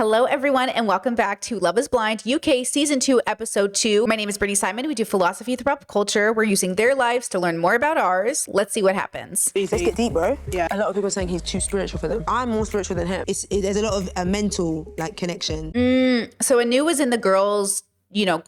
Hello, everyone, and welcome back to Love is Blind UK Season 2, Episode 2. My name is Brittany Simon. We do philosophy through pop culture. We're using their lives to learn more about ours. Let's see what happens. Let's get deep, bro. Yeah. A lot of people are saying he's too spiritual for them. I'm more spiritual than him. There's a lot of a mental connection. So Anu was in the girls'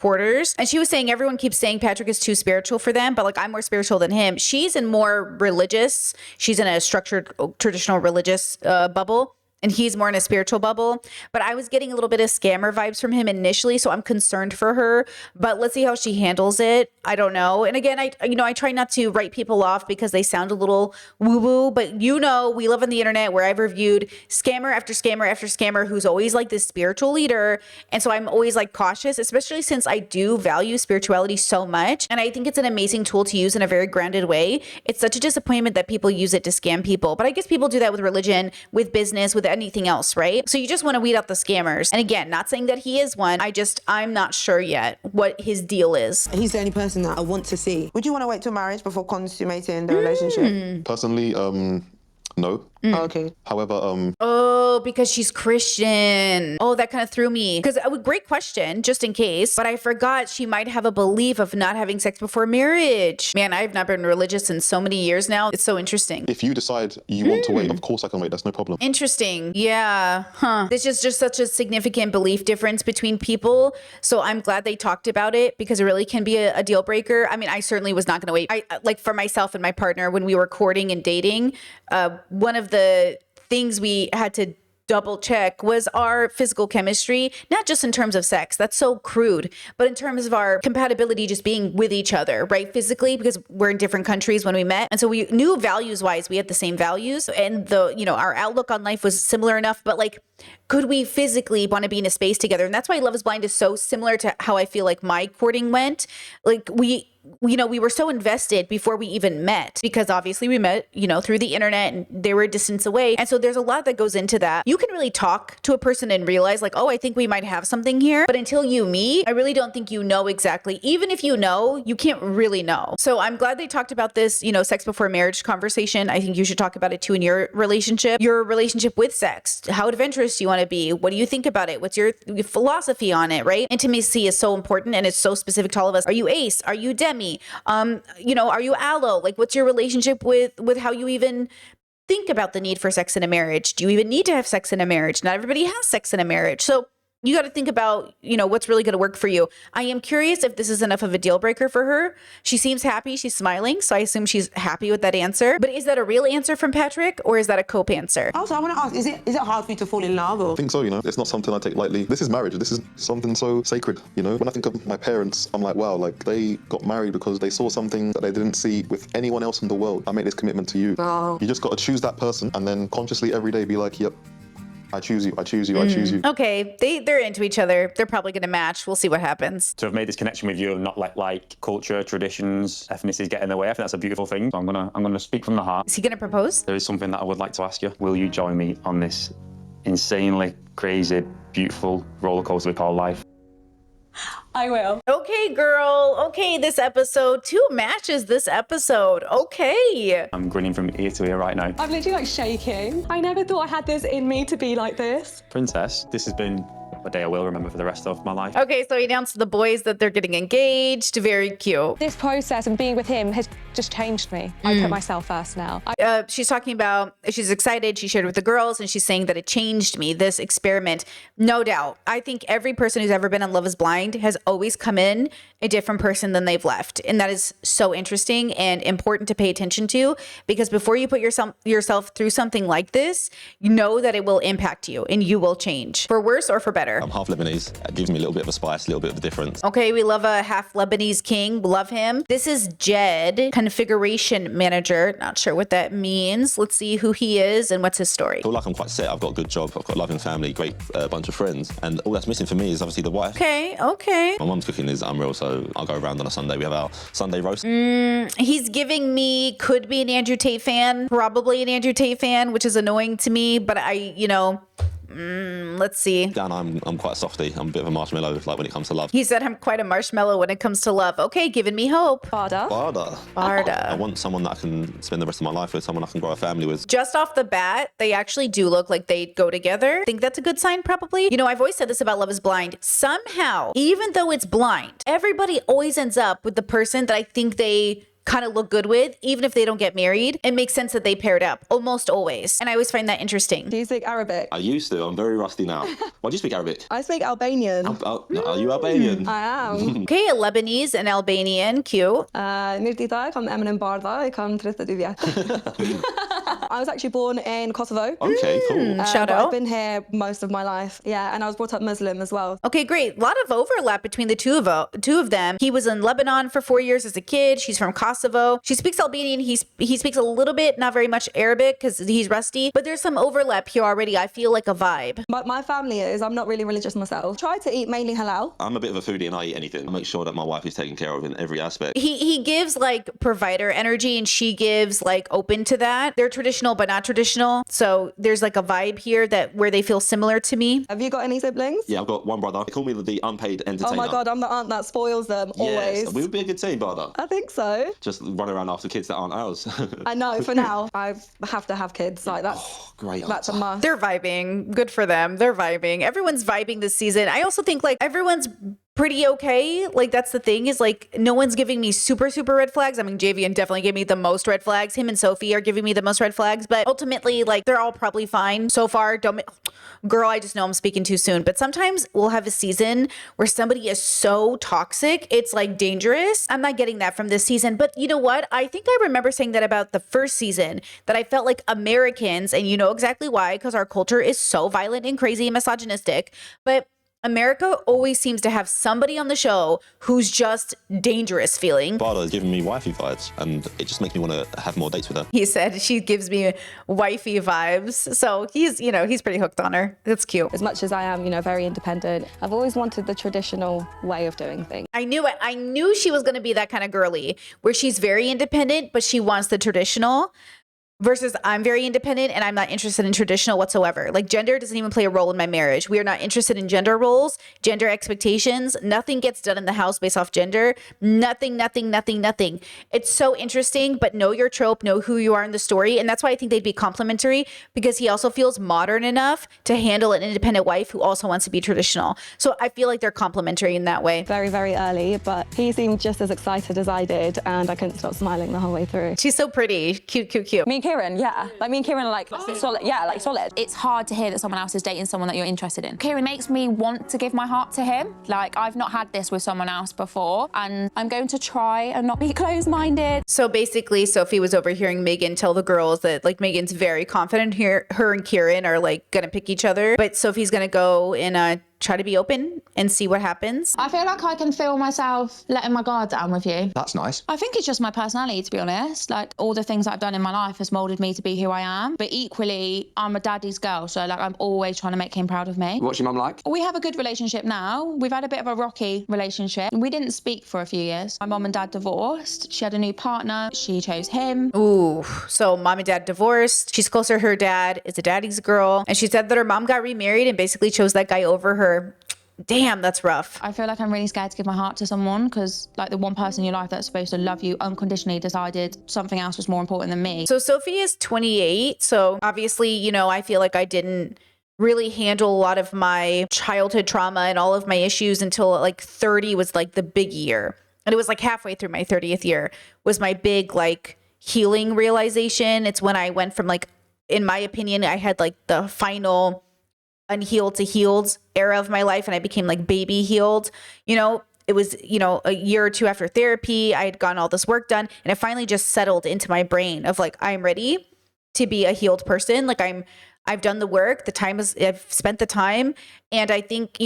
quarters, and she was saying everyone keeps saying Patrick is too spiritual for them, but I'm more spiritual than him. She's in more religious. She's in a structured, traditional religious bubble. And he's more in a spiritual bubble. But I was getting a little bit of scammer vibes from him initially, so I'm concerned for her. But let's see how she handles it. I don't know. And again, I try not to write people off because they sound a little woo-woo. But we live on the internet where I've reviewed scammer after scammer after scammer who's always this spiritual leader. And so I'm always cautious, especially since I do value spirituality so much. And I think it's an amazing tool to use in a very grounded way. It's such a disappointment that people use it to scam people. But I guess people do that with religion, with business, with anything else, right? So you just want to weed out the scammers. And again, not saying that he is one. I'm not sure yet what his deal is. He's the only person that I want to see. Would you want to wait till marriage before consummating the relationship? Personally, no. Oh, okay. However, because she's Christian. Oh, that kind of threw me. Because great question, just in case. But I forgot she might have a belief of not having sex before marriage. Man, I've not been religious in so many years now. It's so interesting. if you decide you want to wait, of course I can wait. That's no problem. Interesting. Yeah. Huh. There's just such a significant belief difference between people. So I'm glad they talked about it because it really can be a deal breaker. I mean, I certainly was not going to wait. For myself and my partner, when we were courting and dating, one of the things we had to double check was our physical chemistry, not just in terms of sex, that's so crude, but in terms of our compatibility just being with each other, right? Physically, because we're in different countries when we met. And so we knew values wise, we had the same values and our outlook on life was similar enough, but could we physically want to be in a space together? And that's why Love is Blind is so similar to how I feel my courting went. We were so invested before we even met because obviously we met, through the internet and they were a distance away. And so there's a lot that goes into that. You can really talk to a person and realize oh, I think we might have something here. But until you meet, I really don't think you know exactly. Even if you know, you can't really know. So I'm glad they talked about this, sex before marriage conversation. I think you should talk about it too in your relationship with sex. How adventurous do you want to be? What do you think about it? What's your philosophy on it, right? Intimacy is so important and it's so specific to all of us. Are you ace? Are you demi? Are you allo? What's your relationship with how you even think about the need for sex in a marriage? Do you even need to have sex in a marriage? Not everybody has sex in a marriage. So you got to think about, what's really going to work for you. I am curious if this is enough of a deal breaker for her. She seems happy. She's smiling. So I assume she's happy with that answer. But is that a real answer from Patrick or is that a cope answer? Also, I want to ask, is it hard for you to fall in love? Or? I think so, it's not something I take lightly. This is marriage. This is something so sacred, When I think of my parents, I'm wow, they got married because they saw something that they didn't see with anyone else in the world. I make this commitment to you. Oh. You just got to choose that person and then consciously every day be yep, I choose you, I choose you, I choose you. Okay, they're into each other. They're probably going to match. We'll see what happens. To have made this connection with you and not like culture, traditions, ethnicities get in the way, I think that's a beautiful thing. So I'm gonna speak from the heart. Is he going to propose? There is something that I would like to ask you. Will you join me on this insanely crazy, beautiful roller coaster we call life? I will. Okay, girl. Okay, this episode 2 matches this episode. Okay. I'm grinning from ear to ear right now. I'm literally shaking. I never thought I had this in me to be like this. Princess, this has been a day I will remember for the rest of my life. Okay, so he announced to the boys that they're getting engaged. Very cute. This process and being with him has just changed me. I put myself first now. She's talking about, she's excited. She shared with the girls and she's saying that it changed me, this experiment. No doubt. I think every person who's ever been on Love is Blind has always come in a different person than they've left. And that is so interesting and important to pay attention to because before you put yourself through something like this, you know that it will impact you and you will change for worse or for better. I'm half Lebanese. It gives me a little bit of a spice, a little bit of a difference. Okay, we love a half Lebanese king. Love him. This is Jed, configuration manager. Not sure what that means. Let's see who he is and what's his story. I feel like I'm quite set. I've got a good job. I've got a loving family, great bunch of friends. And all that's missing for me is obviously the wife. Okay. My mum's cooking is unreal, so I'll go around on a Sunday. We have our Sunday roast. He's giving me, could be an Andrew Tate fan, probably an Andrew Tate fan, which is annoying to me, but Let's see. Dan, I'm quite a softie. I'm a bit of a marshmallow, like when it comes to love. He said I'm quite a marshmallow when it comes to love. Okay, giving me hope. Barda. Barda. I Barda. want someone that I can spend the rest of my life with, someone I can grow a family with. Just off the bat, they actually do look like they go together. I think that's a good sign, probably. You know, I've always said this about Love is Blind. Somehow, even though it's blind, everybody always ends up with the person that I think they kind of look good with, even if they don't get married. It makes sense that they paired up almost always. And I always find that interesting. Do you speak Arabic? I used to. I'm very rusty now. Why do you speak Arabic? I speak Albanian. Are you Albanian? I am. Okay, a Lebanese and Albanian, cute. Mirë dita, kam emrin Bardha, I kam 32 vjet. I was actually born in Kosovo. Okay, cool. Shout But out. I've been here most of my life. Yeah, and I was brought up Muslim as well. Okay, great. A lot of overlap between the two of them. He was in Lebanon for 4 years as a kid. She's from Kosovo. She speaks Albanian. He speaks a little bit, not very much Arabic because he's rusty. But there's some overlap here already. I feel like a vibe. My family is, I'm not really religious myself. Try to eat mainly halal. I'm a bit of a foodie and I eat anything. I make sure that my wife is taken care of in every aspect. He gives like provider energy and she gives like open to that. They're traditional but not traditional. So there's like a vibe here that where they feel similar to me. Have you got any siblings? Yeah, I've got one brother. They call me the unpaid entertainer. Oh my God, I'm the aunt that spoils them, always. Yes, we would be a good team, brother. I think so. Just run around after kids that aren't ours. I know, for now, I have to have kids. Like, Great that's a answer. must. They're vibing. Good for them. They're vibing. Everyone's vibing this season. I also think like everyone's pretty okay. Like that's the thing is like no one's giving me super red flags. I mean, Javian definitely gave me the most red flags. Him and Sophie are giving me the most red flags, but ultimately like they're all probably fine so far. Girl, I just know I'm speaking too soon, but sometimes we'll have a season where somebody is so toxic, it's like dangerous. I'm not getting that from this season, but you know what? I think I remember saying that about the first season, that I felt like Americans, and you know exactly why, because our culture is so violent and crazy and misogynistic, but America always seems to have somebody on the show who's just dangerous feeling. Barda is giving me wifey vibes and it just makes me want to have more dates with her. He said she gives me wifey vibes. So he's pretty hooked on her. That's cute. As much as I am, very independent, I've always wanted the traditional way of doing things. I knew it. I knew she was going to be that kind of girly where she's very independent, but she wants the traditional. Versus I'm very independent and I'm not interested in traditional whatsoever. Like gender doesn't even play a role in my marriage. We are not interested in gender roles, gender expectations. Nothing gets done in the house based off gender. Nothing. It's so interesting, but know your trope, know who you are in the story. And that's why I think they'd be complementary because he also feels modern enough to handle an independent wife who also wants to be traditional. So I feel like they're complementary in that way. Very, very early, but he seemed just as excited as I did and I couldn't stop smiling the whole way through. She's so pretty. Cute. Me and Kieran, yeah. Like me and Kieran are like solid. Yeah, like solid. It's hard to hear that someone else is dating someone that you're interested in. Kieran makes me want to give my heart to him. Like I've not had this with someone else before and I'm going to try and not be closed-minded. So basically, Sophie was overhearing Megan tell the girls that like Megan's very confident here. Her and Kieran are like gonna pick each other, but Sophie's gonna go and try to be open and see what happens. I feel like I can feel myself letting my guard down with you. That's nice. I think it's just my personality, to be honest. Like all the things that I've done in my life has molded me to be who I am. But equally, I'm a daddy's girl, so like I'm always trying to make him proud of me. What's your mum like? We have a good relationship now. We've had a bit of a rocky relationship. We didn't speak for a few years. My mum and dad divorced. She had a new partner. She chose him. Ooh, so mom and dad divorced. She's closer to her dad. Is a daddy's girl. And she said that her mom got remarried and basically chose that guy over her. Damn, that's rough. I feel like I'm really scared to give my heart to someone because like the one person in your life that's supposed to love you unconditionally decided something else was more important than me. So Sophie is 28. So obviously, I feel like I didn't really handle a lot of my childhood trauma and all of my issues until like 30 was like the big year. And it was like halfway through my 30th year was my big like healing realization. It's when I went from like, in my opinion, I had like the final unhealed to healed era of my life and I became like baby healed. It was, a year or two after therapy, I had gotten all this work done and it finally just settled into my brain of like, I'm ready to be a healed person. Like I've done the work, I've spent the time. And I think,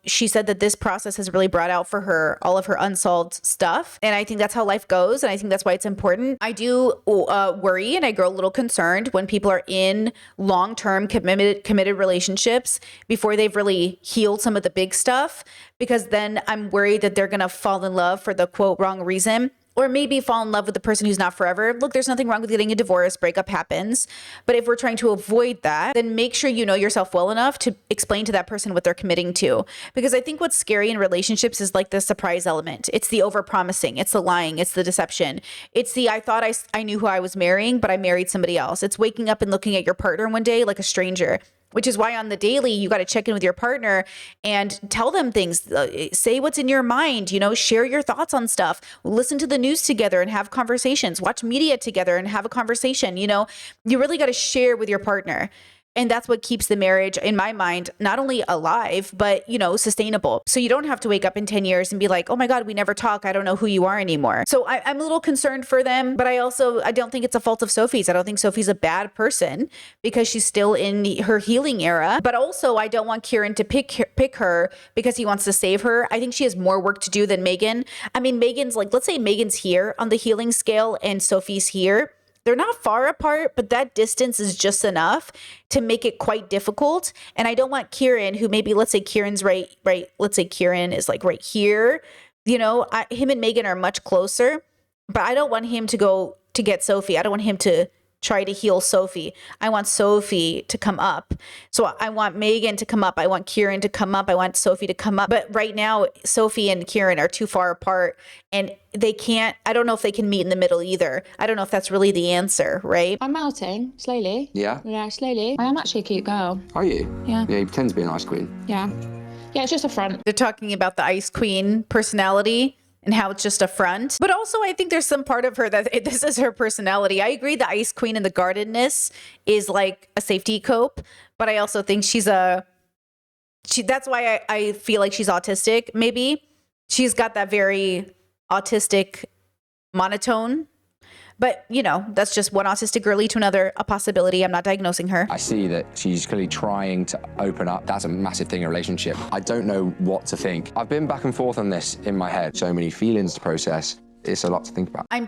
she said that this process has really brought out for her all of her unsolved stuff. And I think that's how life goes. And I think that's why it's important. I do worry and I grow a little concerned when people are in long-term committed relationships before they've really healed some of the big stuff, because then I'm worried that they're going to fall in love for the quote wrong reason or maybe fall in love with the person who's not forever. Look, there's nothing wrong with getting a divorce, breakup happens. But if we're trying to avoid that, then make sure you know yourself well enough to explain to that person what they're committing to. Because I think what's scary in relationships is like the surprise element. It's the overpromising, it's the lying, it's the deception. It's the I thought I knew who I was marrying, but I married somebody else. It's waking up and looking at your partner one day like a stranger. Which is why on the daily, you got to check in with your partner and tell them things. Say what's in your mind, share your thoughts on stuff. Listen to the news together and have conversations. Watch media together and have a conversation. You really got to share with your partner. And that's what keeps the marriage, in my mind, not only alive, but, sustainable. So you don't have to wake up in 10 years and be like, oh my God, we never talk. I don't know who you are anymore. So I'm a little concerned for them, but I don't think it's a fault of Sophie's. I don't think Sophie's a bad person because she's still in her healing era. But also I don't want Kieran to pick her because he wants to save her. I think she has more work to do than Megan. I mean, Megan's like, let's say Megan's here on the healing scale and Sophie's here. They're not far apart, but that distance is just enough to make it quite difficult. And I don't want Kieran, who maybe, let's say Kieran's right. Let's say Kieran is like right here. Him and Megan are much closer, but I don't want him to go to get Sophie. I don't want him to try to heal Sophie. I want Sophie to come up. So I want Megan to come up. I want Kieran to come up. I want Sophie to come up. But right now, Sophie and Kieran are too far apart and I don't know if they can meet in the middle either. I don't know if that's really the answer, right? I'm melting slowly. Yeah? Yeah, slowly. I am actually a cute girl. Are you? Yeah. Yeah, you pretend to be an ice queen. Yeah. Yeah, it's just a front. They're talking about the Ice Queen personality and how it's just a front. But also I think there's some part of her that this is her personality. I agree the Ice Queen and the guardedness is like a safety cope, but I also think that's why I feel like she's autistic, maybe. She's got that very autistic monotone. But, that's just one autistic girly to another, a possibility. I'm not diagnosing her. I see that she's clearly trying to open up. That's a massive thing in a relationship. I don't know what to think. I've been back and forth on this in my head. So many feelings to process. It's a lot to think about. I'm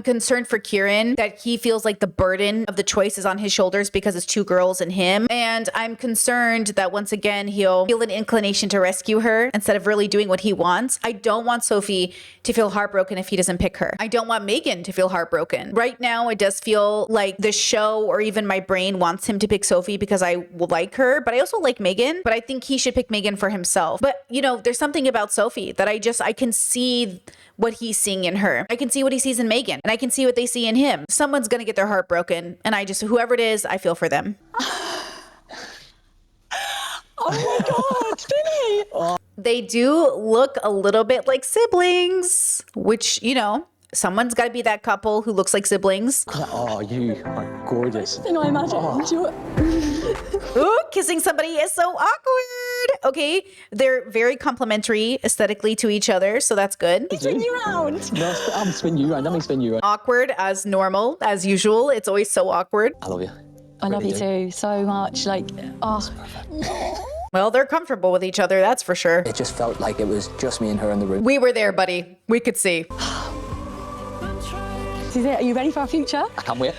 concerned for Kieran that he feels like the burden of the choice is on his shoulders because it's two girls and him. And I'm concerned that once again, he'll feel an inclination to rescue her instead of really doing what he wants. I don't want Sophie to feel heartbroken if he doesn't pick her. I don't want Megan to feel heartbroken. Right now, it does feel like the show or even my brain wants him to pick Sophie because I like her, but I also like Megan, but I think he should pick Megan for himself. But, there's something about Sophie that I can see what he's seeing in her. I can see what he sees in Megan, and I can see what they see in him. Someone's gonna get their heart broken, and whoever it is, I feel for them. Oh my God, Billy! They do look a little bit like siblings, which, someone's got to be that couple who looks like siblings. Oh, you are gorgeous. Thing I imagined. Ooh, kissing somebody is so awkward. Okay, they're very complimentary aesthetically to each other, so that's good. Spin you around. No, I'm spin you around. Let me spin you around. Awkward as normal, as usual. It's always so awkward. I love you. I love you too so much. Well, they're comfortable with each other, that's for sure. It just felt like it was just me and her in the room. We were there, buddy. We could see. This is it. Are you ready for our future? I can't wait.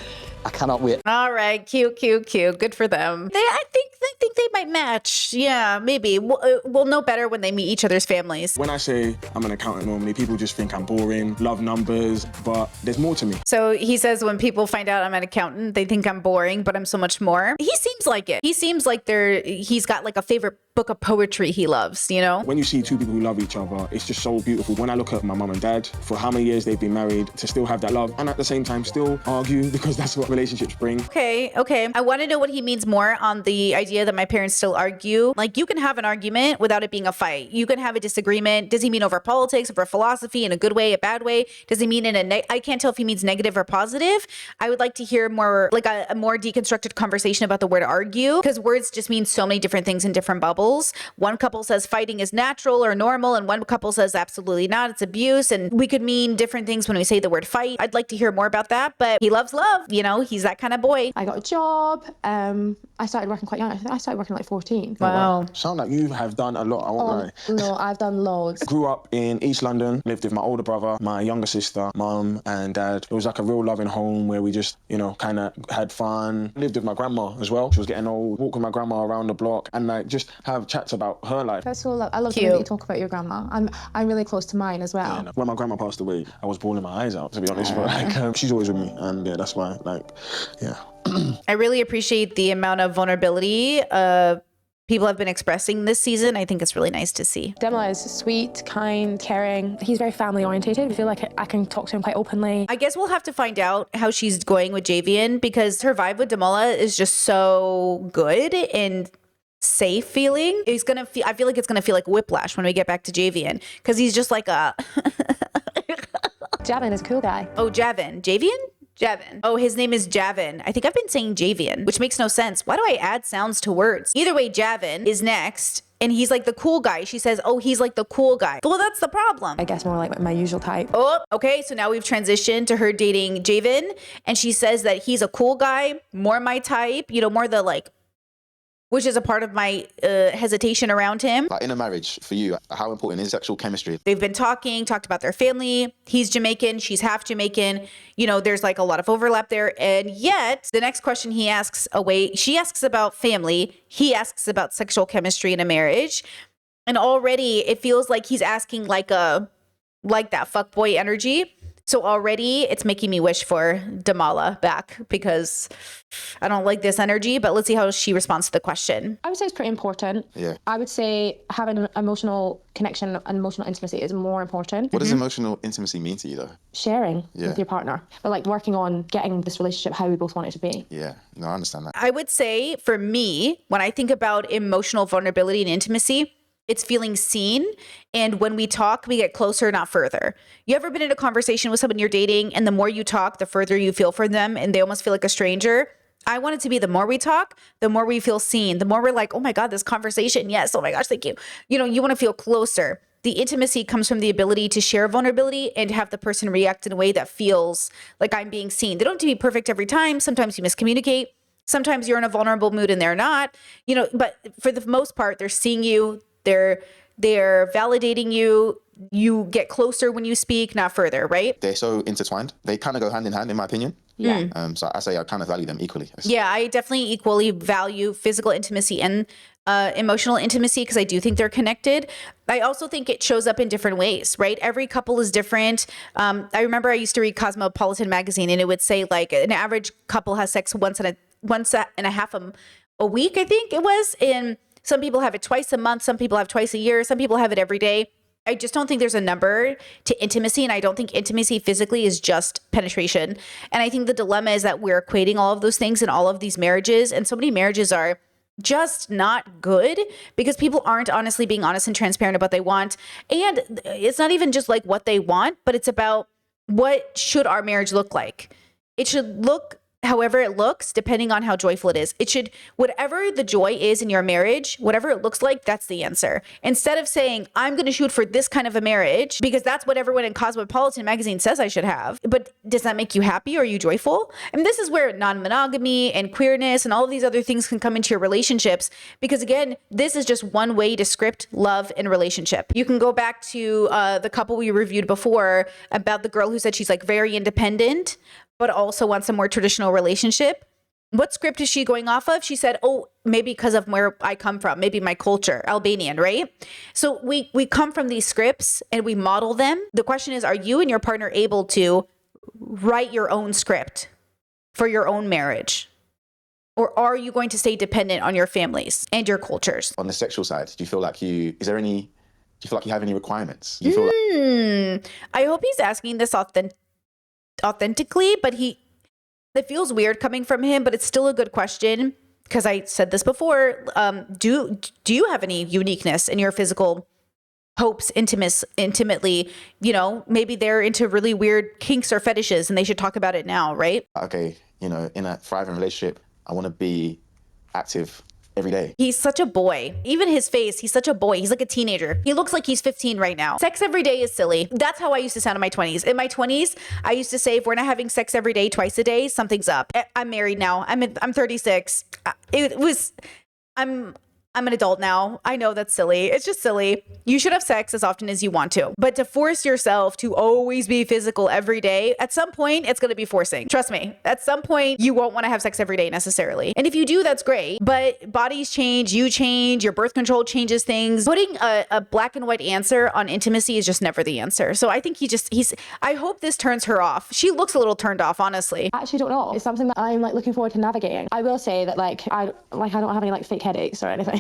I cannot wait. All right, cute. Good for them. I think they might match. Yeah, maybe. We'll know better when they meet each other's families. When I say I'm an accountant normally, people just think I'm boring, love numbers, but there's more to me. So he says when people find out I'm an accountant, they think I'm boring, but I'm so much more. He seems like it. He seems like he's got like a favorite book of poetry he loves, When you see two people who love each other, it's just so beautiful. When I look at my mum and dad, for how many years they've been married, to still have that love and at the same time still argue because that's what relationships bring. Okay. I want to know what he means more on the idea that my parents still argue. Like, you can have an argument without it being a fight. You can have a disagreement. Does he mean over politics, over philosophy, in a good way, a bad way? Does he mean I can't tell if he means negative or positive. I would like to hear more, like a more deconstructed conversation about the word argue, because words just mean so many different things in different bubbles. One couple says fighting is natural or normal, and one couple says absolutely not, it's abuse. And we could mean different things when we say the word fight. I'd like to hear more about that, but he loves love. He's that kind of boy. I got a job. I started working quite young. I think I started working like 14. Wow. Sound like you have done a lot, I won't lie. No, I've done loads. Grew up in East London, lived with my older brother, my younger sister, mum and dad. It was like a real loving home where we just, kind of had fun. Lived with my grandma as well. She was getting old. Walked with my grandma around the block and just have have chats about her life. First of all, I love the way that you talk about your grandma. I'm really close to mine as well. Yeah, when my grandma passed away, I was bawling my eyes out, to be honest. But like, she's always with me, and yeah, that's why. Like, yeah. I really appreciate the amount of vulnerability people have been expressing this season. I think it's really nice to see. Demola is sweet, kind, caring. He's very family orientated. I feel like I can talk to him quite openly. I guess we'll have to find out how she's going with Javian, because her vibe with Demola is just so good and safe feeling. I feel like it's gonna feel like whiplash when we get back to Javian, because he's just like a Javin is a cool guy. Oh, Javian. Oh, his name is Javin. I think I've been saying Javian, which makes no sense. Why do I add sounds to words? Either way, Javin is next, and he's like the cool guy. She says, oh, he's like the cool guy. Well, that's the problem. I guess more like my usual type. Oh, okay. So now we've transitioned to her dating Javin, and she says that he's a cool guy, more my type, more the like, which is a part of my hesitation around him. Like in a marriage, for you, how important is sexual chemistry? They've been talked about their family. He's Jamaican, she's half Jamaican. There's like a lot of overlap there. And yet, the next question she asks about family, he asks about sexual chemistry in a marriage. And already it feels like he's asking like that fuckboy energy. So already it's making me wish for Demola back, because I don't like this energy, but let's see how she responds to the question. I would say it's pretty important. Yeah. I would say having an emotional connection and emotional intimacy is more important. What does emotional intimacy mean to you, though? Sharing with your partner, but like working on getting this relationship how we both want it to be. Yeah, no, I understand that. I would say for me, when I think about emotional vulnerability and intimacy, it's feeling seen. And when we talk, we get closer, not further. You ever been in a conversation with someone you're dating, and the more you talk, the further you feel for them, and they almost feel like a stranger? I want it to be the more we talk, the more we feel seen, the more we're like, oh my God, this conversation. Yes. Oh my gosh, thank you. You want to feel closer. The intimacy comes from the ability to share vulnerability and have the person react in a way that feels like I'm being seen. They don't have to be perfect every time. Sometimes you miscommunicate. Sometimes you're in a vulnerable mood and they're not, but for the most part, they're seeing you. They're validating you. You get closer when you speak, not further, right? They're so intertwined. They kind of go hand in hand, in my opinion. Yeah. So I say I kind of value them equally. Yeah, I definitely equally value physical intimacy and emotional intimacy, because I do think they're connected. I also think it shows up in different ways, right? Every couple is different. I remember I used to read Cosmopolitan magazine, and it would say like an average couple has sex once and a half a week, I think it was. And some people have it twice a month. Some people have twice a year. Some people have it every day. I just don't think there's a number to intimacy. And I don't think intimacy physically is just penetration. And I think the dilemma is that we're equating all of those things in all of these marriages. And so many marriages are just not good because people aren't honestly being honest and transparent about what they want. And it's not even just like what they want, but it's about what should our marriage look like. It should look however it looks, depending on how joyful it is. It should, whatever the joy is in your marriage, whatever it looks like, that's the answer. Instead of saying, I'm going to shoot for this kind of a marriage because that's what everyone in Cosmopolitan magazine says I should have. But does that make you happy? Or are you joyful? And this is where non-monogamy and queerness and all of these other things can come into your relationships. Because again, this is just one way to script love and relationship. You can go back to the couple we reviewed before about the girl who said she's like very independent, but also wants a more traditional relationship. What script is she going off of? She said, oh, maybe because of where I come from, maybe my culture, Albanian, right? So we come from these scripts and we model them. The question is, are you and your partner able to write your own script for your own marriage? Or are you going to stay dependent on your families and your cultures? On the sexual side, do you feel like you have any requirements? Do you feel like... I hope he's asking this authentically, but it feels weird coming from him, but it's still a good question because I said this before. Do you have any uniqueness in your physical hopes intimately? Maybe they're into really weird kinks or fetishes and they should talk about it now, right? Okay, in a thriving relationship, I want to be active every day. He's such a boy. Even his face, he's such a boy. He's like a teenager. He looks like he's 15 right now. Sex every day is silly. That's how I used to sound in my 20s. In my 20s, I used to say, if we're not having sex every day, twice a day, something's up. I'm married now. I'm 36. I'm I'm an adult now. I know that's silly. It's just silly. You should have sex as often as you want to. But to force yourself to always be physical every day, at some point, it's going to be forcing. Trust me. At some point, you won't want to have sex every day necessarily. And if you do, that's great. But bodies change, you change, your birth control changes things. Putting a black and white answer on intimacy is just never the answer. So I think I hope this turns her off. She looks a little turned off, honestly. I actually don't know. It's something that I'm like looking forward to navigating. I will say that I don't have any like fake headaches or anything.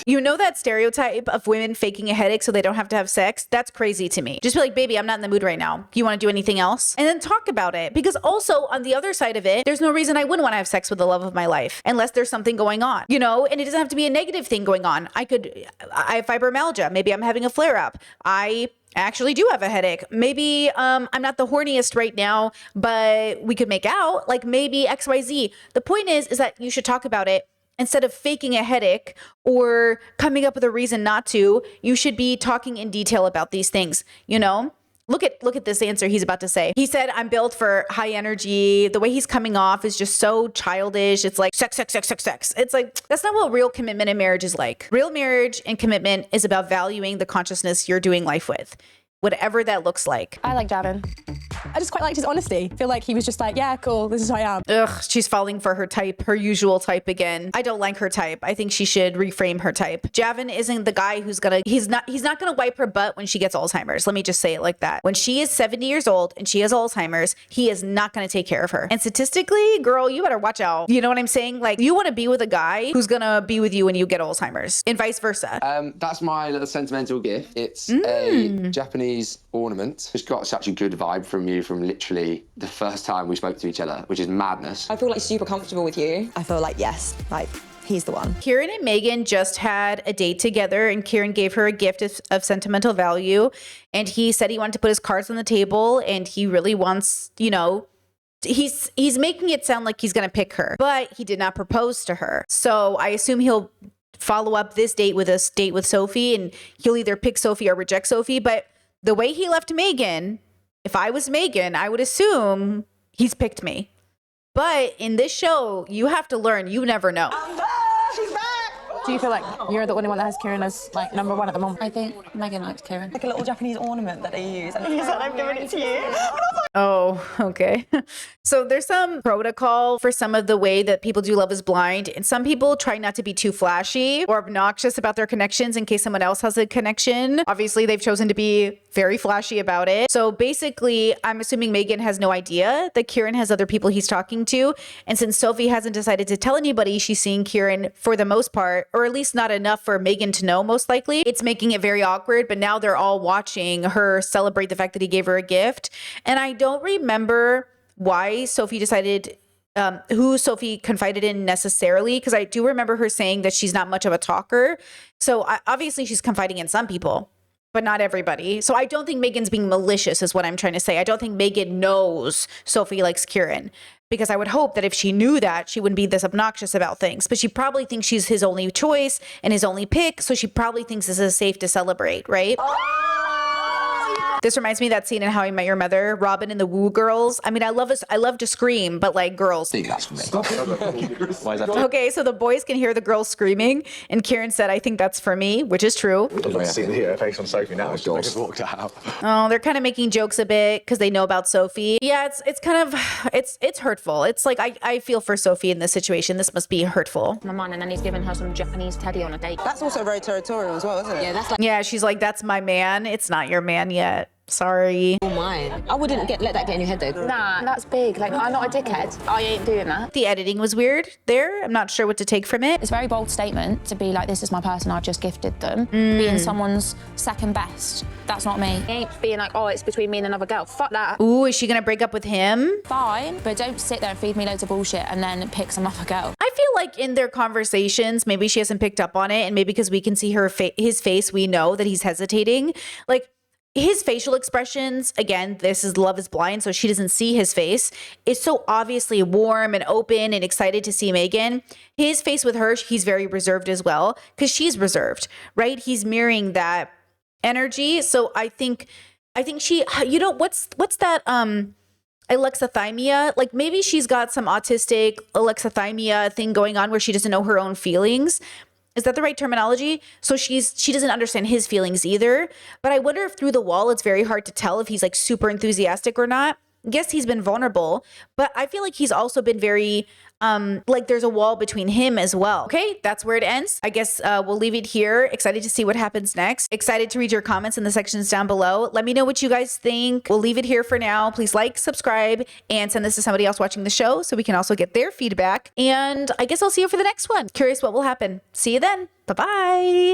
You know that stereotype of women faking a headache so they don't have to have sex? That's crazy to me. Just be like, baby, I'm not in the mood right now. You want to do anything else? And then talk about it. Because also on the other side of it, there's no reason I wouldn't want to have sex with the love of my life unless there's something going on, you know? And it doesn't have to be a negative thing going on. I have fibromyalgia. Maybe I'm having a flare up. I actually do have a headache. Maybe I'm not the horniest right now, but we could make out. Like maybe XYZ. The point is that you should talk about it. Instead of faking a headache or coming up with a reason not to, you should be talking in detail about these things, you know? Look at this answer he's about to say. He said, I'm built for high energy. The way he's coming off is just so childish. It's like sex. It's like, that's not what real commitment in marriage is like. Real marriage and commitment is about valuing the consciousness you're doing life with, whatever that looks like. I like Javin. I just quite liked his honesty. I feel like he was just like, yeah, cool, this is who I am. Ugh, she's falling for her type, her usual type again. I don't like her type. I think she should reframe her type. Javin isn't the guy he's not gonna wipe her butt when she gets Alzheimer's. Let me just say it like that. When she is 70 years old and she has Alzheimer's, he is not gonna take care of her. And statistically, girl, you better watch out. You know what I'm saying? Like, you wanna be with a guy who's gonna be with you when you get Alzheimer's and vice versa. That's my little sentimental gift. It's a Japanese ornament. It's got such a good vibe from you from literally the first time we spoke to each other, which is madness. I feel like super comfortable with you. I feel like, yes, like, he's the one. Kieran and Megan just had a date together and Kieran gave her a gift of sentimental value. And he said he wanted to put his cards on the table and he really wants, you know, he's making it sound like he's going to pick her, but he did not propose to her. So I assume he'll follow up this date with a date with Sophie and he'll either pick Sophie or reject Sophie. But the way he left Megan, if I was Megan, I would assume he's picked me. But in this show, you have to learn. You never know. She's back! Do you feel like you're the only one that has Kieran as like number one at the moment? I think Megan likes Kieran. Like a little Japanese ornament that they use. And he said, I'm giving it to you. Oh, okay. So there's some protocol for some of the way that people do Love is Blind. And some people try not to be too flashy or obnoxious about their connections in case someone else has a connection. Obviously, they've chosen to be very flashy about it. So basically, I'm assuming Megan has no idea that Kieran has other people he's talking to. And since Sophie hasn't decided to tell anybody she's seeing Kieran for the most part, or at least not enough for Megan to know, most likely, it's making it very awkward. But now they're all watching her celebrate the fact that he gave her a gift. And I don't remember why Sophie decided who Sophie confided in necessarily, because I do remember her saying that she's not much of a talker. So obviously she's confiding in some people, but not everybody. So I don't think Megan's being malicious is what I'm trying to say. I don't think Megan knows Sophie likes Kieran, because I would hope that if she knew that, she wouldn't be this obnoxious about things. But she probably thinks she's his only choice and his only pick. So she probably thinks this is safe to celebrate, right? This reminds me of that scene in How I Met Your Mother, Robin and the Woo Girls. I mean, I love to scream, but like girls. I think that's for me. Why is that? Okay, so the boys can hear the girls screaming, and Kieran said, I think that's for me, which is true. I'd like to see the face on Sophie now. She just walked out. Oh, they're kind of making jokes a bit because they know about Sophie. Yeah, it's kind of, it's hurtful. It's like, I feel for Sophie in this situation. This must be hurtful. My man, and then he's giving her some Japanese teddy on a date. That's also very territorial as well, isn't it? Yeah, that's like... Yeah, she's like, that's my man. It's not your man yet. Sorry. Oh my. I wouldn't let that get in your head though. Nah, that's big. Like, I'm not a dickhead. I ain't doing that. The editing was weird there. I'm not sure what to take from it. It's a very bold statement to be like, this is my person, I've just gifted them. Being someone's second best. That's not me. He ain't being like, oh, it's between me and another girl. Fuck that. Ooh, is she gonna break up with him? Fine, but don't sit there and feed me loads of bullshit and then pick some other girl. I feel like in their conversations, maybe she hasn't picked up on it, and maybe because we can see his face, we know that he's hesitating. Like, his facial expressions, again, this is Love is Blind, so she doesn't see his face, is so obviously warm and open and excited to see Megan. His face with her, he's very reserved as well, because she's reserved, right? He's mirroring that energy. So I think she, you know, what's that alexithymia? Like, maybe she's got some autistic alexithymia thing going on where she doesn't know her own feelings. Is that the right terminology? So she doesn't understand his feelings either. But I wonder if through the wall, it's very hard to tell if he's like super enthusiastic or not. Yes, he's been vulnerable, but I feel like he's also been very, like there's a wall between him as well. Okay, that's where it ends. I guess we'll leave it here. Excited to see what happens next. Excited to read your comments in the sections down below. Let me know what you guys think. We'll leave it here for now. Please like, subscribe, and send this to somebody else watching the show so we can also get their feedback. And I guess I'll see you for the next one. Curious what will happen. See you then. Bye-bye.